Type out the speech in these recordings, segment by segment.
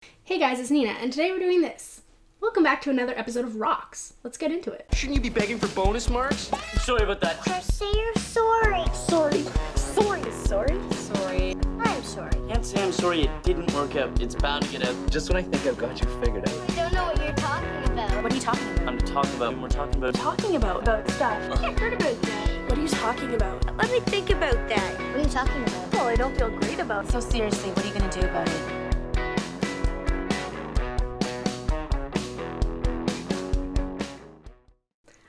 Hey guys, it's Nina, and today we're doing this. Welcome back to another episode of ROCTS. Let's get into it. Shouldn't you be begging for bonus marks? Sorry about that. Just say you're sorry. Sorry. I'm sorry. Can't say I'm sorry it didn't work out. It's bound to get out. Just when I think I've got you figured out. I don't know what you're talking about. What are you talking about? I'm talking about. We're talking about. Talking about stuff. I heard about that. What are you talking about? Let me think about that. What are you talking about? Well, I don't feel great about it. So seriously, what are you gonna do about it?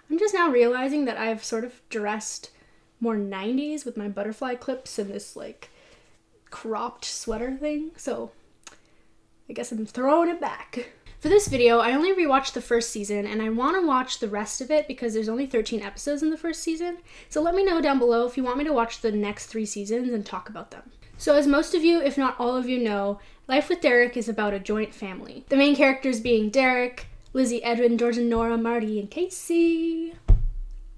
I'm just now realizing that I've sort of dressed more 90s with my butterfly clips and this like cropped sweater thing, so I guess I'm throwing it back. For this video, I only rewatched the first season and I want to watch the rest of it because there's only 13 episodes in the first season, so let me know down below if you want me to watch the next 3 seasons and talk about them. So as most of you, if not all of you know, Life with Derek is about a joint family. The main characters being Derek, Lizzie, Edwin, George and Nora, Marty, and Casey.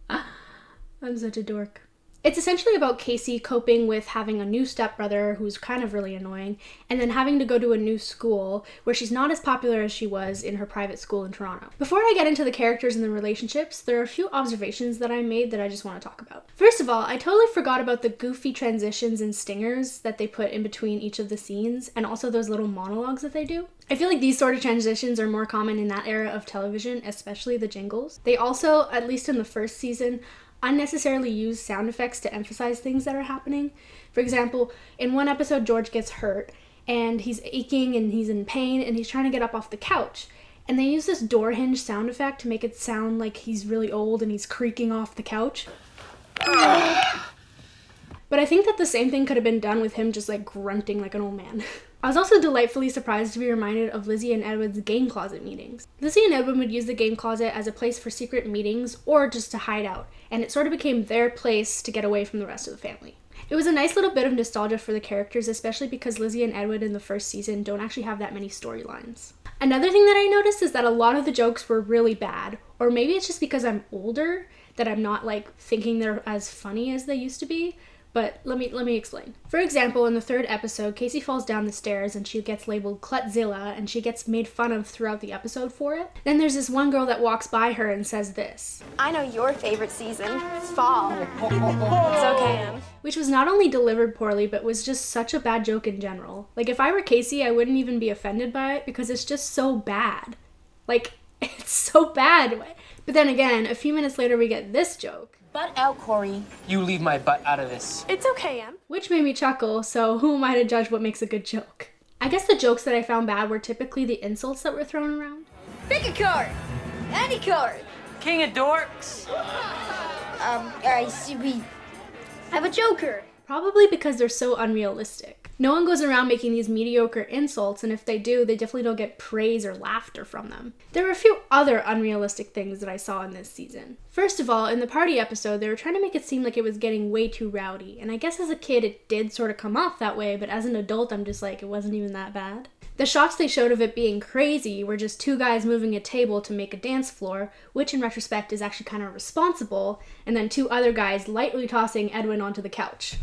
I'm such a dork. It's essentially about Casey coping with having a new stepbrother who's kind of really annoying, and then having to go to a new school where she's not as popular as she was in her private school in Toronto. Before I get into the characters and the relationships, there are a few observations that I made that I just want to talk about. First of all, I totally forgot about the goofy transitions and stingers that they put in between each of the scenes, and also those little monologues that they do. I feel like these sort of transitions are more common in that era of television, especially the jingles. They also, at least in the first season, unnecessarily use sound effects to emphasize things that are happening. For example, in one episode, George gets hurt and he's aching and he's in pain and he's trying to get up off the couch. And they use this door hinge sound effect to make it sound like he's really old and he's creaking off the couch. But I think that the same thing could have been done with him just like grunting like an old man. I was also delightfully surprised to be reminded of Lizzie and Edwin's game closet meetings. Lizzie and Edwin would use the game closet as a place for secret meetings or just to hide out, and it sort of became their place to get away from the rest of the family. It was a nice little bit of nostalgia for the characters, especially because Lizzie and Edwin in the first season don't actually have that many storylines. Another thing that I noticed is that a lot of the jokes were really bad, or maybe it's just because I'm older that I'm not like thinking they're as funny as they used to be. But let me explain. For example, in the third episode, Casey falls down the stairs and she gets labeled Klutzilla and she gets made fun of throughout the episode for it. Then there's this one girl that walks by her and says this. I know your favorite season. Fall. It's okay, Em. Which was not only delivered poorly, but was just such a bad joke in general. Like, if I were Casey, I wouldn't even be offended by it because it's just so bad. Like, it's so bad. But then again, a few minutes later we get this joke. Butt out, Corey. You leave my butt out of this. It's okay, Em. Which made me chuckle, so who am I to judge what makes a good joke? I guess the jokes that I found bad were typically the insults that were thrown around. Pick a card. Any card. King of dorks. I see we have a joker. Probably because they're so unrealistic. No one goes around making these mediocre insults, and if they do, they definitely don't get praise or laughter from them. There were a few other unrealistic things that I saw in this season. First of all, in the party episode, they were trying to make it seem like it was getting way too rowdy, and I guess as a kid it did sort of come off that way, but as an adult I'm just like, it wasn't even that bad. The shots they showed of it being crazy were just 2 guys moving a table to make a dance floor, which in retrospect is actually kind of responsible, and then 2 other guys lightly tossing Edwin onto the couch.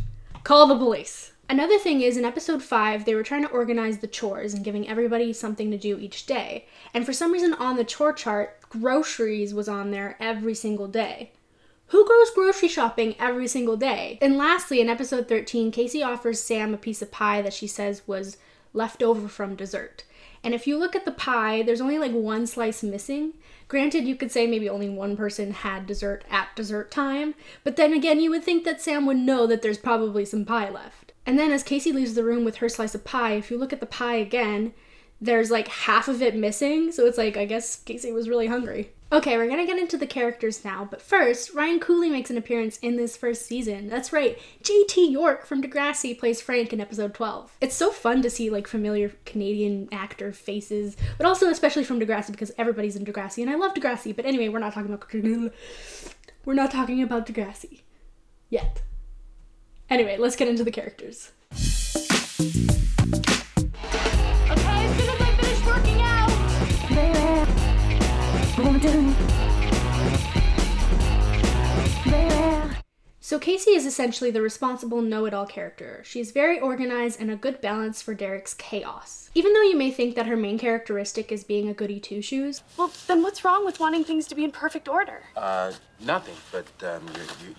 Call the police. Another thing is, in episode 5, they were trying to organize the chores and giving everybody something to do each day. And for some reason on the chore chart, groceries was on there every single day. Who goes grocery shopping every single day? And lastly, in episode 13, Casey offers Sam a piece of pie that she says was left over from dessert. And if you look at the pie, there's only like 1 slice missing. Granted, you could say maybe only 1 person had dessert at dessert time, but then again, you would think that Sam would know that there's probably some pie left. And then as Casey leaves the room with her slice of pie, if you look at the pie again, there's like half of it missing, so it's like, I guess Casey was really hungry. Okay, we're gonna get into the characters now, but first, Ryan Cooley makes an appearance in this first season. That's right, J.T. York from Degrassi plays Frank in episode 12. It's so fun to see like familiar Canadian actor faces, but also especially from Degrassi because everybody's in Degrassi, and I love Degrassi, but anyway, we're not talking about Degrassi yet. Anyway, let's get into the characters. Okay, as soon as I finish working out. So Casey is essentially the responsible know-it-all character. She's very organized and a good balance for Derek's chaos. Even though you may think that her main characteristic is being a goody two-shoes. Well, then what's wrong with wanting things to be in perfect order? Nothing, but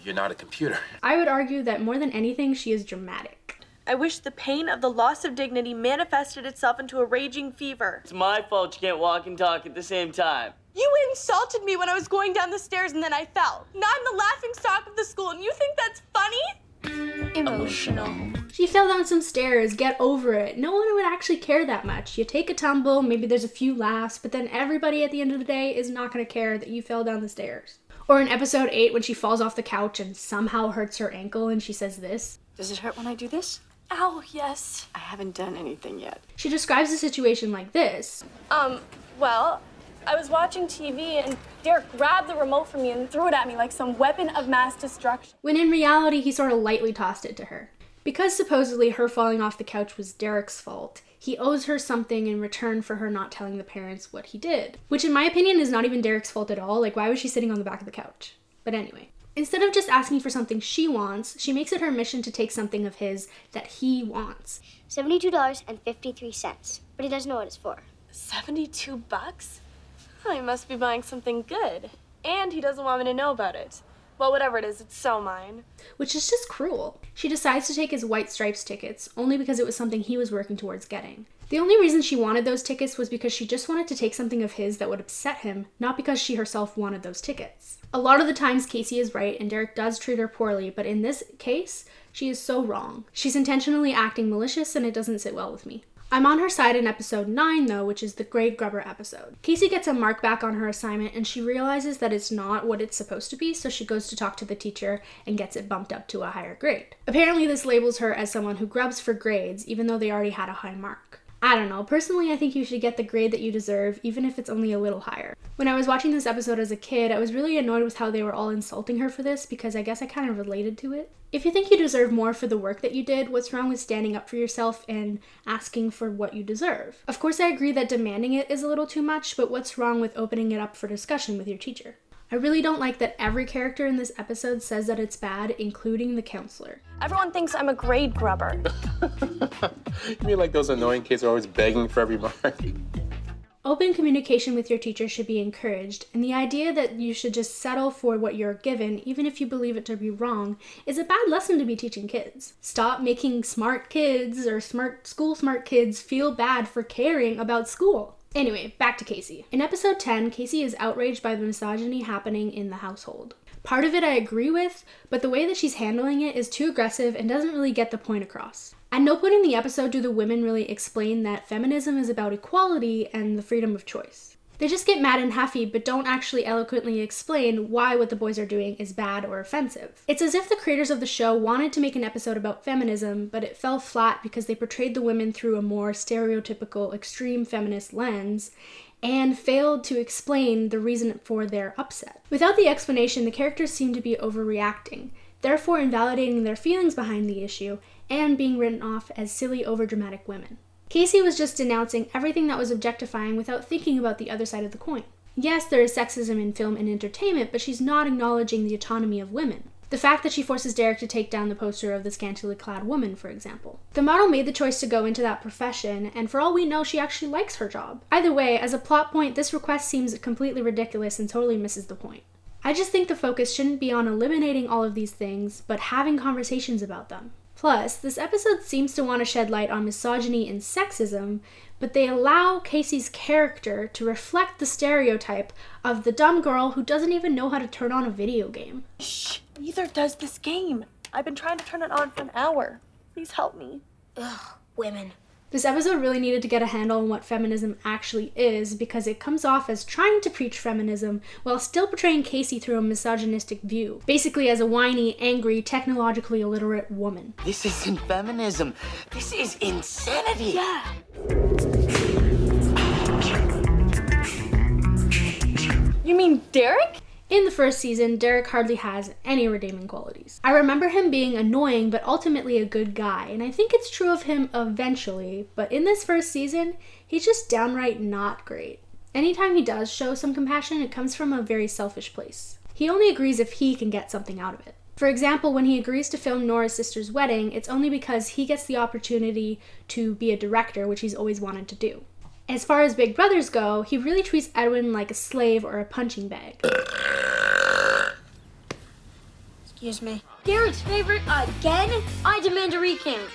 you're not a computer. I would argue that more than anything, she is dramatic. I wish the pain of the loss of dignity manifested itself into a raging fever. It's my fault you can't walk and talk at the same time. You insulted me when I was going down the stairs and then I fell. Now I'm the laughing stock of the school and you think that's funny? Emotional. She fell down some stairs, get over it. No one would actually care that much. You take a tumble, maybe there's a few laughs, but then everybody at the end of the day is not going to care that you fell down the stairs. Or in episode 8 when she falls off the couch and somehow hurts her ankle and she says this. Does it hurt when I do this? Ow, yes. I haven't done anything yet. She describes the situation like this. Well, I was watching TV and Derek grabbed the remote from me and threw it at me like some weapon of mass destruction. When in reality, he sort of lightly tossed it to her. Because supposedly her falling off the couch was Derek's fault, he owes her something in return for her not telling the parents what he did. Which in my opinion is not even Derek's fault at all. Like, why was she sitting on the back of the couch? But anyway. Instead of just asking for something she wants, she makes it her mission to take something of his that he wants. $72.53, but he doesn't know what it's for. $72? Oh, he must be buying something good. And he doesn't want me to know about it. Well, whatever it is, it's so mine. Which is just cruel. She decides to take his White Stripes tickets, only because it was something he was working towards getting. The only reason she wanted those tickets was because she just wanted to take something of his that would upset him, not because she herself wanted those tickets. A lot of the times Casey is right and Derek does treat her poorly, but in this case, she is so wrong. She's intentionally acting malicious and it doesn't sit well with me. I'm on her side in episode 9 though, which is the grade grubber episode. Casey gets a mark back on her assignment and she realizes that it's not what it's supposed to be, so she goes to talk to the teacher and gets it bumped up to a higher grade. Apparently this labels her as someone who grubs for grades, even though they already had a high mark. I don't know, personally I think you should get the grade that you deserve, even if it's only a little higher. When I was watching this episode as a kid, I was really annoyed with how they were all insulting her for this, because I guess I kind of related to it. If you think you deserve more for the work that you did, what's wrong with standing up for yourself and asking for what you deserve? Of course I agree that demanding it is a little too much, but what's wrong with opening it up for discussion with your teacher? I really don't like that every character in this episode says that it's bad, including the counselor. Everyone thinks I'm a grade grubber. You mean like those annoying kids are always begging for every mark? Open communication with your teacher should be encouraged, and the idea that you should just settle for what you're given, even if you believe it to be wrong, is a bad lesson to be teaching kids. Stop making smart kids or school smart kids feel bad for caring about school. Anyway, back to Casey. In episode 10, Casey is outraged by the misogyny happening in the household. Part of it I agree with, but the way that she's handling it is too aggressive and doesn't really get the point across. At no point in the episode do the women really explain that feminism is about equality and the freedom of choice. They just get mad and huffy, but don't actually eloquently explain why what the boys are doing is bad or offensive. It's as if the creators of the show wanted to make an episode about feminism, but it fell flat because they portrayed the women through a more stereotypical extreme feminist lens, and failed to explain the reason for their upset. Without the explanation, the characters seem to be overreacting, therefore invalidating their feelings behind the issue, and being written off as silly, overdramatic women. Casey was just denouncing everything that was objectifying without thinking about the other side of the coin. Yes, there is sexism in film and entertainment, but she's not acknowledging the autonomy of women. The fact that she forces Derek to take down the poster of the scantily clad woman, for example. The model made the choice to go into that profession, and for all we know, she actually likes her job. Either way, as a plot point, this request seems completely ridiculous and totally misses the point. I just think the focus shouldn't be on eliminating all of these things, but having conversations about them. Plus, this episode seems to want to shed light on misogyny and sexism, but they allow Casey's character to reflect the stereotype of the dumb girl who doesn't even know how to turn on a video game. Shh, neither does this game. I've been trying to turn it on for an hour. Please help me. Ugh, women. This episode really needed to get a handle on what feminism actually is, because it comes off as trying to preach feminism while still portraying Casey through a misogynistic view, basically as a whiny, angry, technologically illiterate woman. This isn't feminism. This is insanity. Yeah. You mean Derek? In the first season, Derek hardly has any redeeming qualities. I remember him being annoying, but ultimately a good guy, and I think it's true of him eventually, but in this first season, he's just downright not great. Anytime he does show some compassion, it comes from a very selfish place. He only agrees if he can get something out of it. For example, when he agrees to film Nora's sister's wedding, it's only because he gets the opportunity to be a director, which he's always wanted to do. As far as big brothers go, he really treats Edwin like a slave or a punching bag. Excuse me. Derek's favorite again? I demand a recount.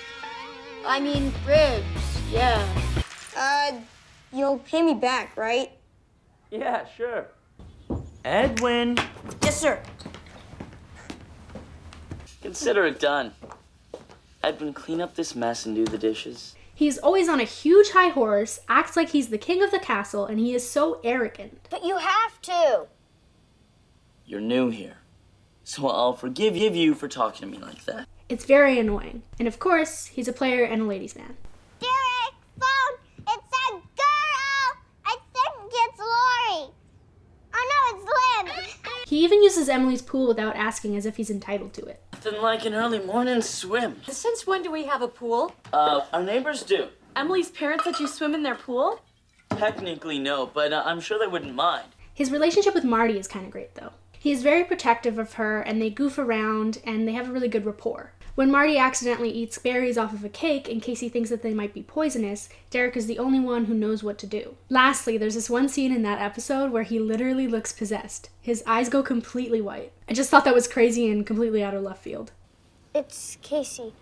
I mean, ribs, yeah. You'll pay me back, right? Yeah, sure. Edwin. Yes, sir. Consider it done. Edwin, clean up this mess and do the dishes. He's always on a huge high horse, acts like he's the king of the castle, and he is so arrogant. But you have to. You're new here, so I'll forgive you for talking to me like that. It's very annoying. And of course, he's a player and a ladies' man. Derek, phone! It's a girl! I think it's Lori. Oh no, it's Lynn. He even uses Emily's pool without asking, as if he's entitled to it. Nothing like an early morning swim. Since when do we have a pool? Our neighbors do. Emily's parents let you swim in their pool? Technically, no, but I'm sure they wouldn't mind. His relationship with Marty is kind of great, though. He is very protective of her, and they goof around, and they have a really good rapport. When Marty accidentally eats berries off of a cake in case he thinks that they might be poisonous, Derek is the only one who knows what to do. Lastly, there's this one scene in that episode where he literally looks possessed. His eyes go completely white. I just thought that was crazy and completely out of left field. It's Casey.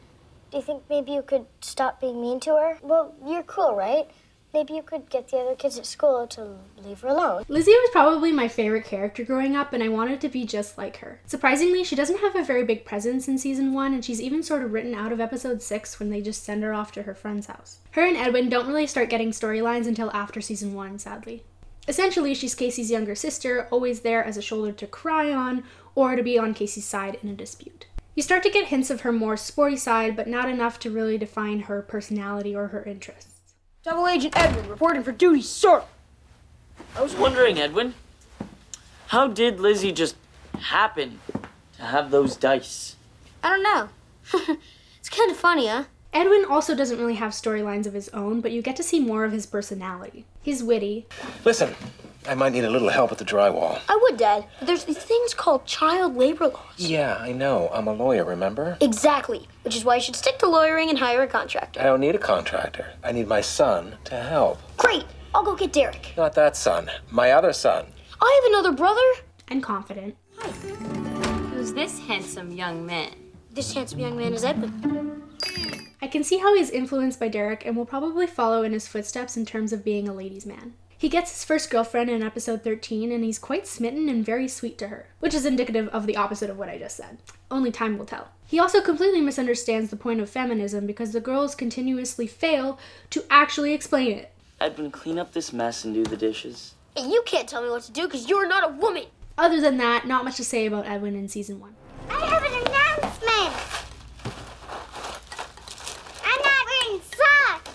Do you think maybe you could stop being mean to her? Well, you're cool, right? Maybe you could get the other kids at school to leave her alone. Lizzie was probably my favorite character growing up, and I wanted to be just like her. Surprisingly, she doesn't have a very big presence in season 1, and she's even sort of written out of episode 6 when they just send her off to her friend's house. Her and Edwin don't really start getting storylines until after season 1, sadly. Essentially, she's Casey's younger sister, always there as a shoulder to cry on, or to be on Casey's side in a dispute. You start to get hints of her more sporty side, but not enough to really define her personality or her interests. Double Agent Edwin reporting for duty, sir. I was wondering, Edwin, how did Lizzie just happen to have those dice? I don't know. It's kind of funny, huh? Edwin also doesn't really have storylines of his own, but you get to see more of his personality. He's witty. Listen, I might need a little help with the drywall. I would, Dad. But there's these things called child labor laws. Yeah, I know. I'm a lawyer, remember? Exactly. Which is why you should stick to lawyering and hire a contractor. I don't need a contractor. I need my son to help. Great. I'll go get Derek. Not that son. My other son. I have another brother. And confident. Who's this handsome young man? This handsome young man is Edwin. I can see how he's influenced by Derek and will probably follow in his footsteps in terms of being a ladies' man. He gets his first girlfriend in episode 13, and he's quite smitten and very sweet to her, which is indicative of the opposite of what I just said. Only time will tell. He also completely misunderstands the point of feminism because the girls continuously fail to actually explain it. Edwin, clean up this mess and do the dishes. Hey, you can't tell me what to do because you're not a woman. Other than that, not much to say about Edwin in season 1. I have an announcement. I'm not wearing socks.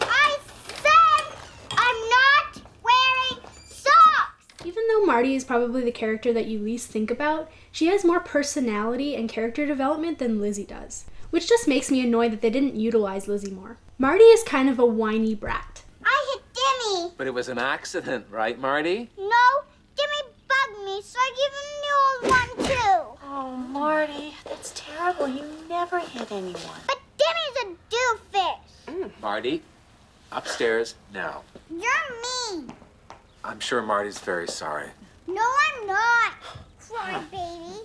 I said I'm not wearing socks. Even though Marty is probably the character that you least think about, she has more personality and character development than Lizzie does, which just makes me annoyed that they didn't utilize Lizzie more. Marty is kind of a whiny brat. I hit Dimmy. But it was an accident, right, Marty? No, Dimmy bugged me, so I gave him the old one too. Oh, Marty, that's terrible. You never hit anyone. But Dimmy's a doofus. Marty, upstairs now. You're mean. I'm sure Marty's very sorry. No, I'm not. Cry, baby.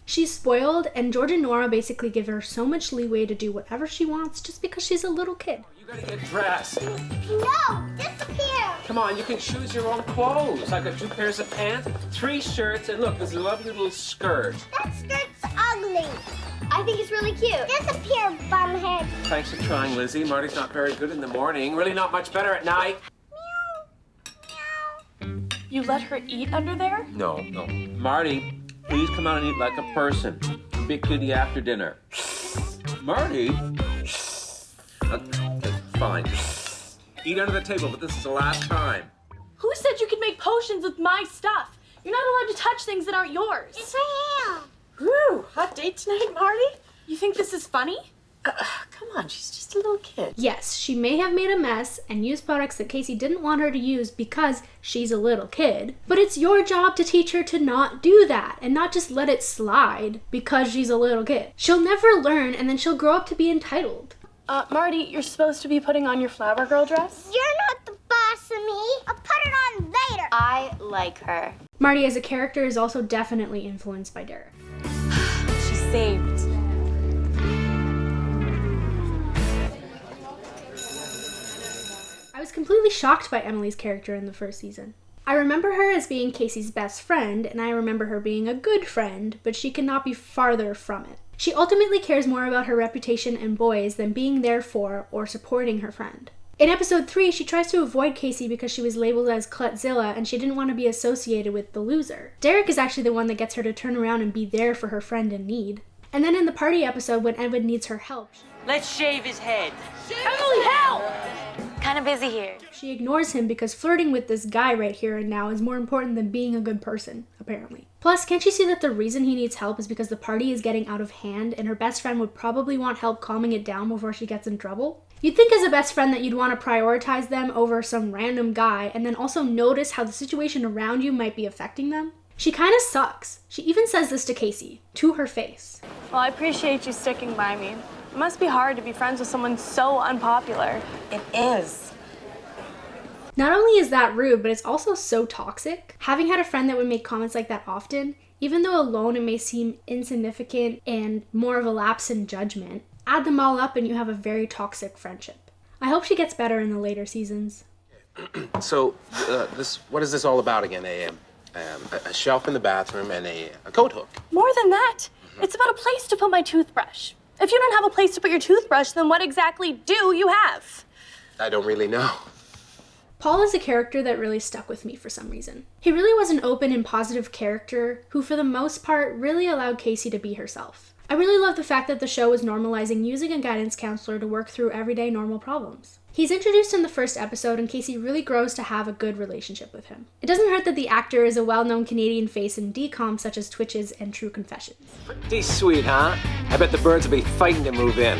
She's spoiled, and George and Nora basically give her so much leeway to do whatever she wants just because she's a little kid. You gotta get dressed. No, disappear. Come on, you can choose your own clothes. I got 2 pairs of pants, 3 shirts, and look, there's a lovely little skirt. That skirt's ugly. I think it's really cute. Disappear, bumhead. Thanks for trying, Lizzie. Marty's not very good in the morning. Really not much better at night. You let her eat under there? No. Marty, please come out and eat like a person. Big kitty after dinner. Marty? Okay, fine. Eat under the table, but this is the last time. Who said you could make potions with my stuff? You're not allowed to touch things that aren't yours. It's for him. Whew, hot date tonight, Marty? You think this is funny? Come on, she's just a little kid. Yes, she may have made a mess and used products that Casey didn't want her to use because she's a little kid, but it's your job to teach her to not do that and not just let it slide because she's a little kid. She'll never learn and then she'll grow up to be entitled. Marty, you're supposed to be putting on your flower girl dress? You're not the boss of me. I'll put it on later. I like her. Marty as a character is also definitely influenced by Derek. She's saved. I was completely shocked by Emily's character in the first season. I remember her as being Casey's best friend, and I remember her being a good friend, but she cannot be farther from it. She ultimately cares more about her reputation and boys than being there for or supporting her friend. In episode 3, she tries to avoid Casey because she was labeled as Klutzilla and she didn't want to be associated with the loser. Derek is actually the one that gets her to turn around and be there for her friend in need. And then in the party episode when Edwin needs her help, Let's shave his head. Emily, help! Kind of busy here. she ignores him because flirting with this guy right here and now is more important than being a good person, apparently. Plus, can't she see that the reason he needs help is because the party is getting out of hand and her best friend would probably want help calming it down before she gets in trouble? You'd think as a best friend that you'd want to prioritize them over some random guy and then also notice how the situation around you might be affecting them. She kind of sucks. She even says this to Casey, to her face. Well, I appreciate you sticking by me. It must be hard to be friends with someone so unpopular. It is. Not only is that rude, but it's also so toxic. Having had a friend that would make comments like that often, even though alone it may seem insignificant and more of a lapse in judgment, add them all up and you have a very toxic friendship. I hope she gets better in the later seasons. So, what is this all about again? A shelf in the bathroom and a coat hook. More than that, it's about a place to put my toothbrush. If you don't have a place to put your toothbrush, then what exactly do you have? I don't really know. Paul is a character that really stuck with me for some reason. He really was an open and positive character who, for the most part, really allowed Casey to be herself. I really love the fact that the show was normalizing using a guidance counselor to work through everyday normal problems. He's introduced in the first episode and Casey really grows to have a good relationship with him. It doesn't hurt that the actor is a well-known Canadian face in DCOM such as Twitches and True Confessions. Pretty sweet, huh? I bet the birds will be fighting to move in.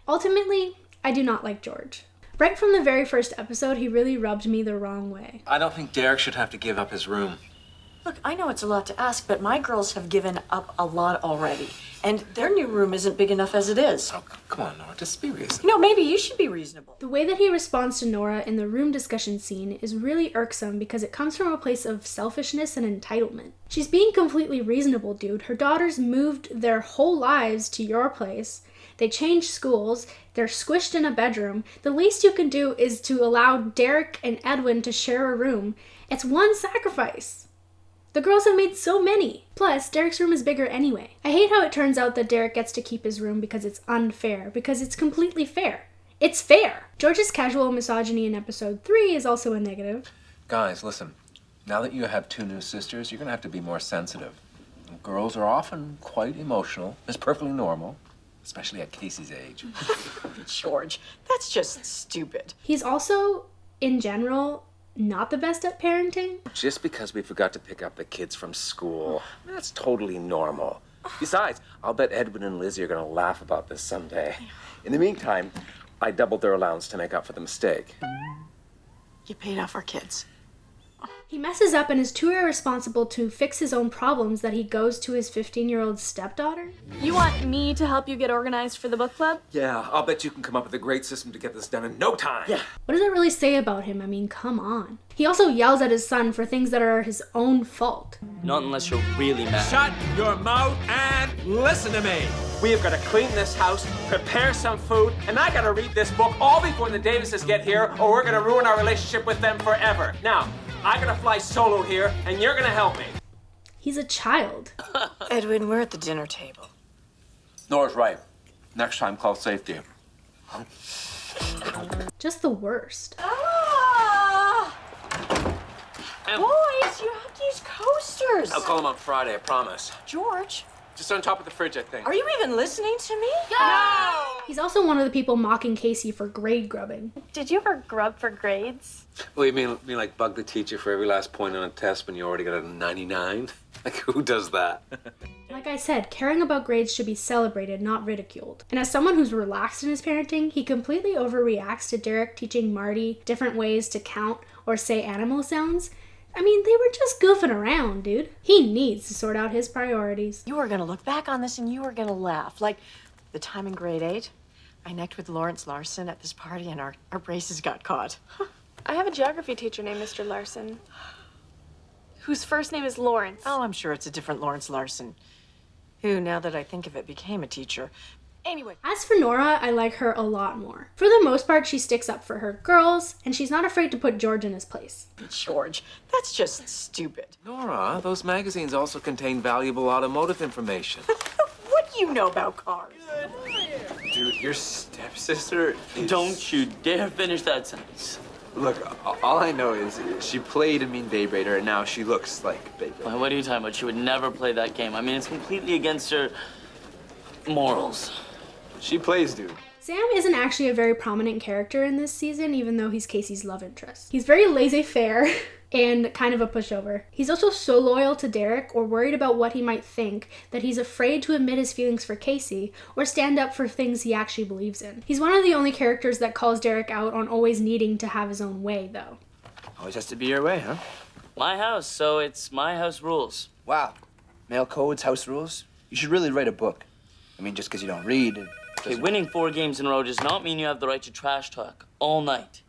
Ultimately, I do not like George. Right from the very first episode, he really rubbed me the wrong way. I don't think Derek should have to give up his room. Look, I know it's a lot to ask, but my girls have given up a lot already. And their new room isn't big enough as it is. Oh, come on, Nora, just be reasonable. No, maybe you should be reasonable. The way that he responds to Nora in the room discussion scene is really irksome because it comes from a place of selfishness and entitlement. She's being completely reasonable, dude. Her daughters moved their whole lives to your place. They changed schools. They're squished in a bedroom. The least you can do is to allow Derek and Edwin to share a room. It's one sacrifice. The girls have made so many. Plus, Derek's room is bigger anyway. I hate how it turns out that Derek gets to keep his room because it's unfair, because it's completely fair. It's fair! George's casual misogyny in episode 3 is also a negative. Guys, listen. Now that you have 2 new sisters, you're gonna have to be more sensitive. Girls are often quite emotional. It's perfectly normal, especially at Casey's age. George, that's just stupid. He's also, in general, not the best at parenting. Just because we forgot to pick up the kids from school, that's totally normal. Besides, I'll bet Edwin and Lizzie are gonna laugh about this someday. In the meantime, I doubled their allowance to make up for the mistake. You paid off our kids. He messes up and is too irresponsible to fix his own problems that he goes to his 15-year-old stepdaughter. You want me to help you get organized for the book club? Yeah, I'll bet you can come up with a great system to get this done in no time. Yeah. What does that really say about him? I mean, come on. He also yells at his son for things that are his own fault. Not unless you're really mad. Shut your mouth and listen to me. We have got to clean this house, prepare some food, and I got to read this book all before the Davises get here, or we're going to ruin our relationship with them forever. Now, I'm going to fly solo here, and you're going to help me. He's a child. Edwin, we're at the dinner table. Nora's right. Next time, call safety. Just the worst. Boys, you have these coasters. I'll call him on Friday, I promise. George, Just on top of the fridge, I think. are you even listening to me? No! He's also one of the people mocking Casey for grade grubbing. Did you ever grub for grades? Well, you mean like bug the teacher for every last point on a test when you already got a 99? Like, who does that? Like I said, caring about grades should be celebrated, not ridiculed. And as someone who's relaxed in his parenting, he completely overreacts to Derek teaching Marty different ways to count or say animal sounds. I mean, they were just goofing around, dude. He needs to sort out his priorities. You are gonna look back on this and you are gonna laugh. Like the time in grade 8, I necked with Lawrence Larson at this party and our braces got caught. I have a geography teacher named Mr. Larson, whose first name is Lawrence. Oh, I'm sure it's a different Lawrence Larson, who, now that I think of it, became a teacher. Anyway. As for Nora, I like her a lot more. For the most part, she sticks up for her girls, and she's not afraid to put George in his place. George, that's just stupid. Nora, those magazines also contain valuable automotive information. What do you know about cars? Dude, your stepsister is... Don't you dare finish that sentence. Look, all I know is she played a mean Babe Raider, and now she looks like Babe Raider. What are you talking about? She would never play that game. I mean, it's completely against her morals. She plays, dude. Sam isn't actually a very prominent character in this season, even though he's Casey's love interest. He's very laissez-faire and kind of a pushover. He's also so loyal to Derek or worried about what he might think that he's afraid to admit his feelings for Casey or stand up for things he actually believes in. He's one of the only characters that calls Derek out on always needing to have his own way, though. Always has to be your way, huh? My house, so it's my house rules. Wow. Male codes, house rules? You should really write a book. I mean, just because you don't read... Okay, winning 4 games in a row does not mean you have the right to trash talk all night.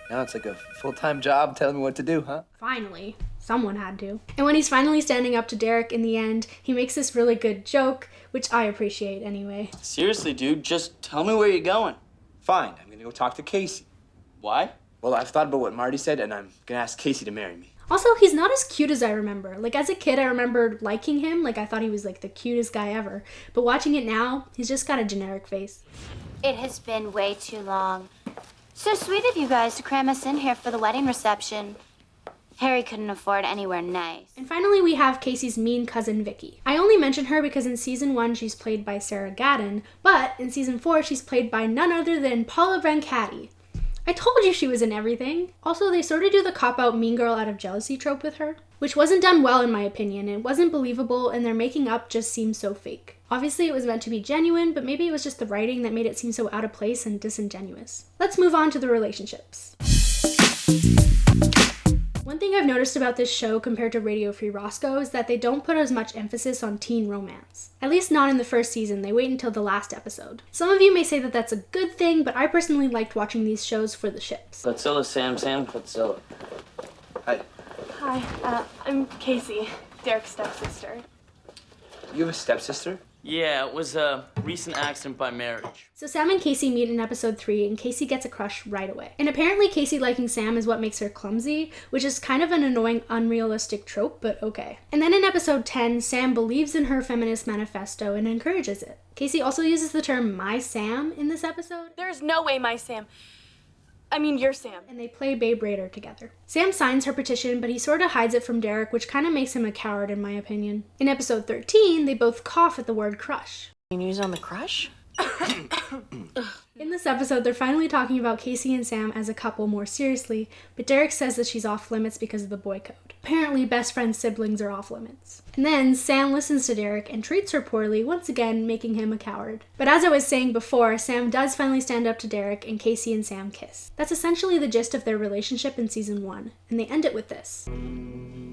Now it's like a full-time job telling me what to do, huh? Finally. Someone had to. And when he's finally standing up to Derek in the end, he makes this really good joke, which I appreciate anyway. Seriously, dude, just tell me where you're going. Fine, I'm gonna go talk to Casey. Why? Well, I've thought about what Marty said, and I'm gonna ask Casey to marry me. Also, he's not as cute as I remember. Like, as a kid, I remember liking him. Like, I thought he was, like, the cutest guy ever. But watching it now, he's just got a generic face. It has been way too long. So sweet of you guys to cram us in here for the wedding reception. Harry couldn't afford anywhere nice. And finally, we have Casey's mean cousin, Vicky. I only mention her because in Season 1, she's played by Sarah Gadon, but in Season 4, she's played by none other than Paula Brancati. I told you she was in everything. Also, they sort of do the cop-out mean girl out of jealousy trope with her, which wasn't done well in my opinion. It wasn't believable, and their making up just seems so fake. Obviously, it was meant to be genuine, but maybe it was just the writing that made it seem so out of place and disingenuous. Let's move on to the relationships. One thing I've noticed about this show compared to Radio Free Roscoe is that they don't put as much emphasis on teen romance. At least not in the first season, they wait until the last episode. Some of you may say that that's a good thing, but I personally liked watching these shows for the ships. Godzilla, Sam, Godzilla. Hi. Hi, I'm Casey, Derek's stepsister. You have a stepsister? Yeah, it was a recent accident by marriage. So Sam and Casey meet in episode 3, and Casey gets a crush right away. And apparently Casey liking Sam is what makes her clumsy, which is kind of an annoying, unrealistic trope, but okay. And then in episode 10, Sam believes in her feminist manifesto and encourages it. Casey also uses the term "my Sam" in this episode. There's no way my Sam. I mean, you're Sam. And they play Babe Raider together. Sam signs her petition, but he sort of hides it from Derek, which kind of makes him a coward in my opinion. In episode 13, they both cough at the word crush. News on the crush? In this episode, they're finally talking about Casey and Sam as a couple more seriously, but Derek says that she's off limits because of the boy code. Apparently, best friend siblings are off limits. And then Sam listens to Derek and treats her poorly, once again making him a coward. But as I was saying before, Sam does finally stand up to Derek, and Casey and Sam kiss. That's essentially the gist of their relationship in season 1, and they end it with this.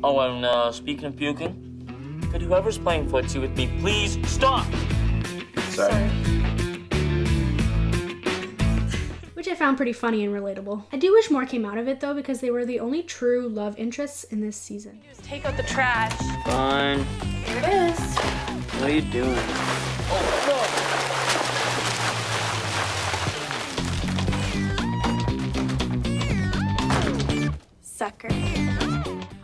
Oh, and speaking of puking, could whoever's playing footsie with me please stop? Sorry. Which I found pretty funny and relatable. I do wish more came out of it though, because they were the only true love interests in this season. Just take out the trash. Fine. Here it is. What are you doing? Sucker.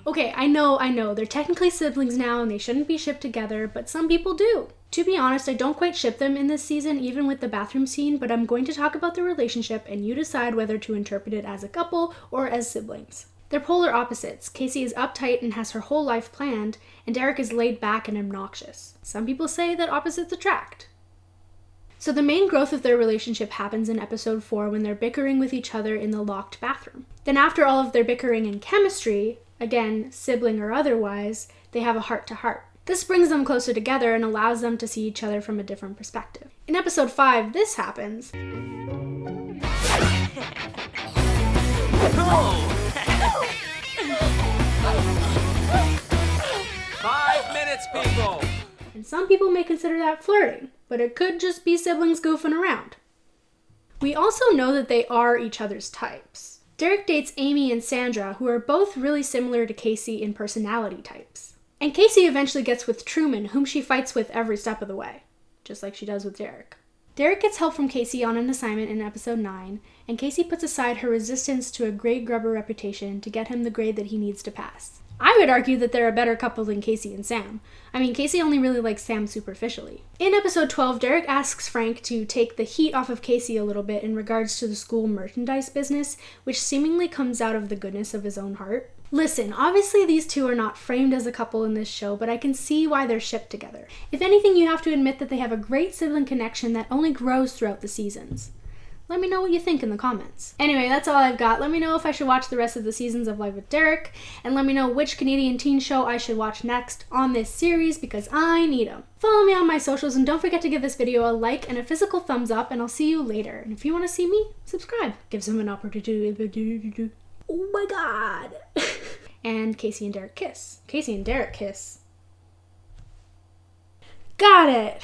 Okay, I know, they're technically siblings now and they shouldn't be shipped together, but some people do. To be honest, I don't quite ship them in this season, even with the bathroom scene, but I'm going to talk about the relationship and you decide whether to interpret it as a couple or as siblings. They're polar opposites. Casey is uptight and has her whole life planned, and Derek is laid back and obnoxious. Some people say that opposites attract. So the main growth of their relationship happens in episode 4 when they're bickering with each other in the locked bathroom. Then after all of their bickering and chemistry, again, sibling or otherwise, they have a heart-to-heart. This brings them closer together and allows them to see each other from a different perspective. In episode 5, this happens. 5 minutes, people! And some people may consider that flirting, but it could just be siblings goofing around. We also know that they are each other's types. Derek dates Amy and Sandra, who are both really similar to Casey in personality types. And Casey eventually gets with Truman, whom she fights with every step of the way, just like she does with Derek. Derek gets help from Casey on an assignment in episode 9, and Casey puts aside her resistance to a grade grubber reputation to get him the grade that he needs to pass. I would argue that they're a better couple than Casey and Sam. I mean, Casey only really likes Sam superficially. In episode 12, Derek asks Frank to take the heat off of Casey a little bit in regards to the school merchandise business, which seemingly comes out of the goodness of his own heart. Listen, obviously these two are not framed as a couple in this show, but I can see why they're shipped together. If anything, you have to admit that they have a great sibling connection that only grows throughout the seasons. Let me know what you think in the comments. Anyway, that's all I've got. Let me know if I should watch the rest of the seasons of Live with Derek, and let me know which Canadian teen show I should watch next on this series, because I need them. Follow me on my socials, and don't forget to give this video a like and a physical thumbs up, and I'll see you later. And if you want to see me, subscribe. Gives them an opportunity. Oh my god. And Casey and Derek kiss. Casey and Derek kiss. Got it.